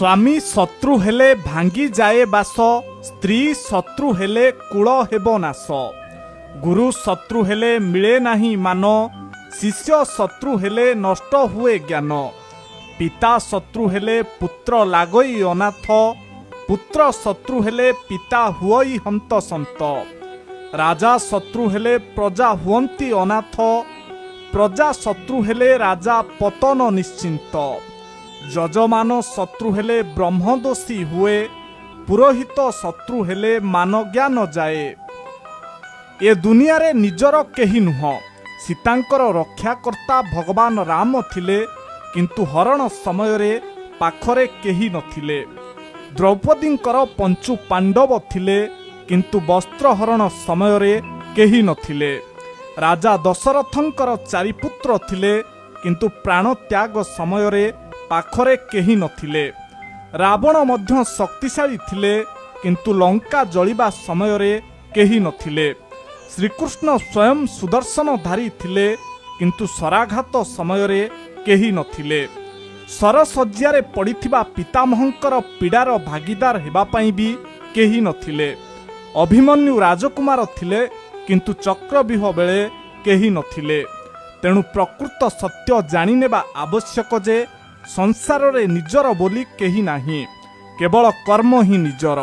स्वामी शत्रु हेले भांगी जाए बास, स्त्री शत्रु हेले कूल हेब नाश। गुरु शत्रु हेले मिले नाही मान, शिष्य शत्रु हेले नष्ट हुए ज्ञान। पिता शत्रु हेले पुत्र लागई अनाथ, पुत्र शत्रु हेले पिता हुई हंत संत। राजा शत्रु हेले प्रजा हुअंती अनाथ, प्रजा शत्रु हेले राजा पतन निश्चिंत। यजमान शत्रु हेले ब्रह्मदोषी हुए, पुरोहित शत्रु हेले मान ज्ञान जाए। ए दुनिया रे निजर केही नुह। सीतांकर रक्षाकर्ता भगवान राम थिले, किंतु हरण समय रे पाखरे केही नथिले। द्रौपदींकर पंचु पांडव थिले, किंतु वस्त्रहरण समय रे केही नथिले। राजा दशरथंकर चारिपुत्र थिले, किंतु प्राण त्याग समय रे पाखरे केही नथिले। रावण मध्य शक्तिशाली थिले, किंतु लंका जलिबा समय रे केही नथिले। श्रीकृष्ण स्वयं सुदर्शनधारी थिले, किंतु शराघात समय रे केही नथिले। सरसज्जारे पड़िथिबा पितामहंकर पीड़ार भागीदार हेबा पई भी केही नथिले। अभिमन्यु राजकुमार थिले, किंतु चक्रव्यूह बेले केही नथिले। तेणु प्रकृत सत्य जानि नेबा आवश्यक जे संसार रे निजर बोली केही नाही, केवल कर्म ही निजर।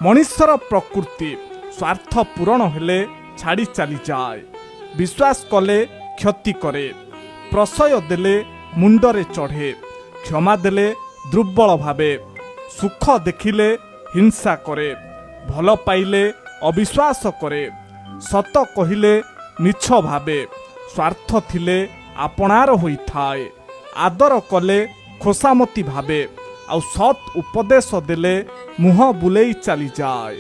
मनुष्यर प्रकृति स्वार्थ पूरण हेले छाड़ी चली जाए। विश्वास कले क्षति करे, प्रशय देले मुंडरे चढ़े, क्षमा देले दुर्बल भावे, सुख देखिले हिंसा करे, भल पाइले अविश्वास करे, सत कहिले मिछ भावे, स्वार्थ थिले आपणार होइथाए, आदर कले खोसामती भावे, आउ सत उपदेश देले मुह बुलेई चली जाए।